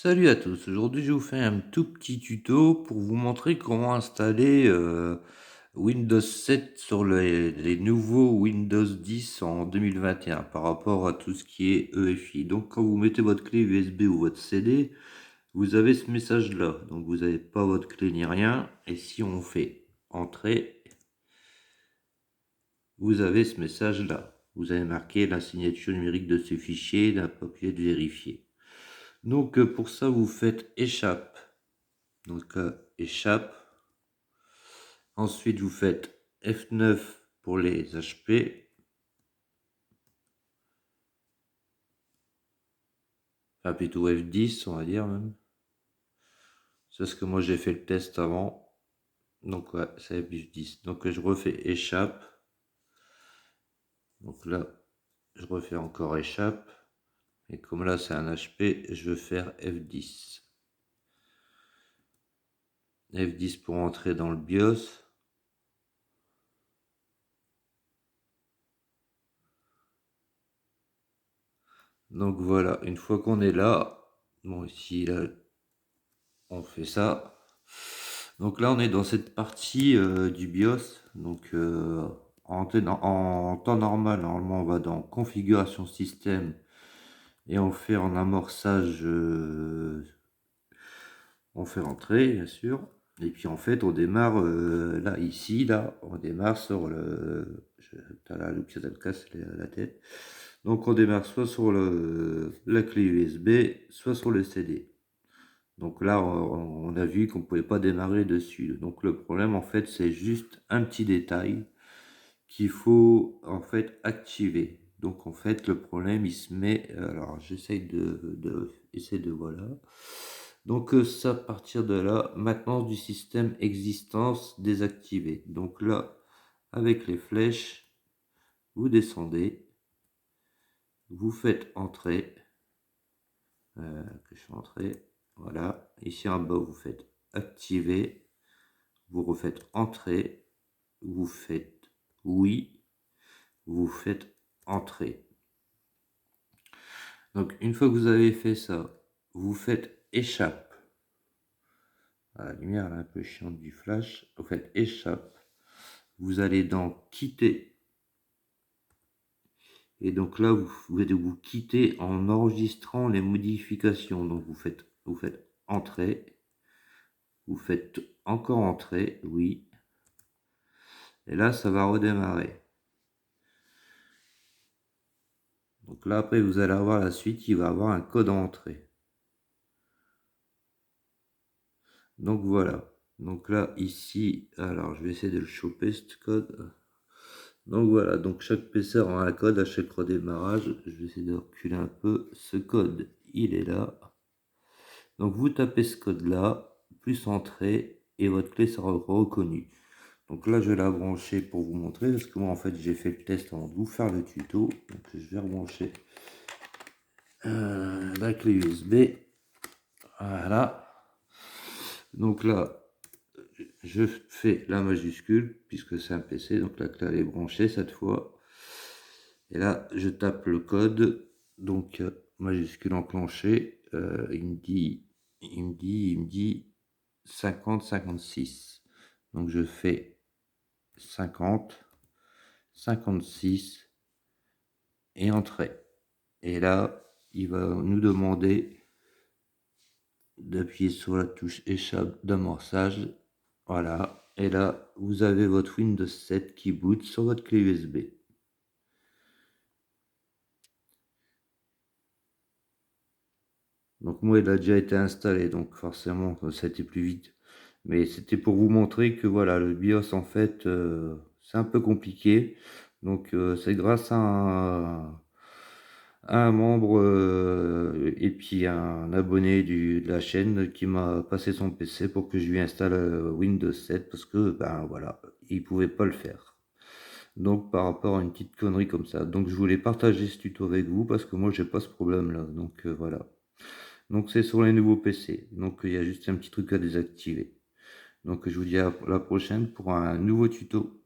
Salut à tous, aujourd'hui je vous fais un tout petit tuto pour vous montrer comment installer Windows 7 sur les nouveaux Windows 10 en 2021 par rapport à tout ce qui est EFI. Donc quand vous mettez votre clé USB ou votre CD, vous avez ce message là, donc vous n'avez pas votre clé ni rien, et si on fait entrer, vous avez ce message là. Vous avez marqué la signature numérique de ce fichier, n'a pas pu être vérifiée. Donc pour ça vous faites échappe. Donc échappe. Ensuite, vous faites F9 pour les HP. Enfin, plutôt F10, on va dire même. C'est parce que moi, j'ai fait le test avant. Donc, ouais, c'est F10. Donc, je refais échappe. Donc là, je refais encore échappe. Et comme là, c'est un HP, je vais faire F10. F10 pour entrer dans le BIOS. Donc voilà, une fois qu'on est là, bon ici là, on fait ça. Donc là on est dans cette partie du BIOS. Donc en temps normal, normalement on va dans configuration système et on fait en amorçage, on fait rentrer bien sûr. Et puis en fait on démarre là ici, là, on démarre sur le. T'as là le pied de casse la tête. Donc on démarre soit sur la clé USB, soit sur le CD. Donc là, on a vu qu'on ne pouvait pas démarrer dessus. Donc le problème, en fait, c'est juste un petit détail qu'il faut en fait activer. Donc en fait, le problème, il se met. Alors j'essaye essayer de voilà. Donc ça, à partir de là, maintenance du système existence désactivée. Donc là, avec les flèches, vous descendez, vous faites entrer. Que je fais entrer. Voilà. Ici en bas, vous faites activer. Vous refaites entrer, vous faites oui, vous faites entrer. Donc une fois que vous avez fait ça, vous faites échappe. La lumière elle est un peu chiante du flash. Vous faites échappe. Vous allez dans quitter. Et donc là, vous quitter en enregistrant les modifications. Donc vous faites entrer. Vous faites encore entrer, oui. Et là, ça va redémarrer. Donc là, après, vous allez avoir la suite, il va avoir un code à entrer. Donc voilà. Donc là, ici, alors je vais essayer de le choper, ce code. Donc voilà, donc chaque PC aura un code à chaque redémarrage. Je vais essayer de reculer un peu. Ce code, il est là. Donc vous tapez ce code-là, plus entrée, et votre clé sera reconnue. Donc là, je vais la brancher pour vous montrer, parce que moi, en fait, j'ai fait le test avant de vous faire le tuto. Donc je vais rebrancher la clé USB. Voilà. Donc là, je fais la majuscule, puisque c'est un PC, donc la clé est branchée cette fois. Et là, je tape le code, donc majuscule enclenché. Il me dit 50-56. Donc je fais 50, 56 et entrée. Et là, il va nous demander d'appuyer sur la touche échappe d'amorçage. Voilà. Et là, vous avez votre Windows 7 qui boot sur votre clé USB. Donc moi, il a déjà été installé, donc forcément, ça a été plus vite. Mais c'était pour vous montrer que voilà, le BIOS, en fait, c'est un peu compliqué. Donc c'est grâce à un membre et puis un abonné de la chaîne qui m'a passé son PC pour que je lui installe Windows 7 parce que, ben voilà, il pouvait pas le faire. Donc par rapport à une petite connerie comme ça. Donc je voulais partager ce tuto avec vous parce que moi j'ai pas ce problème là. Donc voilà. Donc c'est sur les nouveaux PC. Donc il y a juste un petit truc à désactiver. Donc je vous dis à la prochaine pour un nouveau tuto.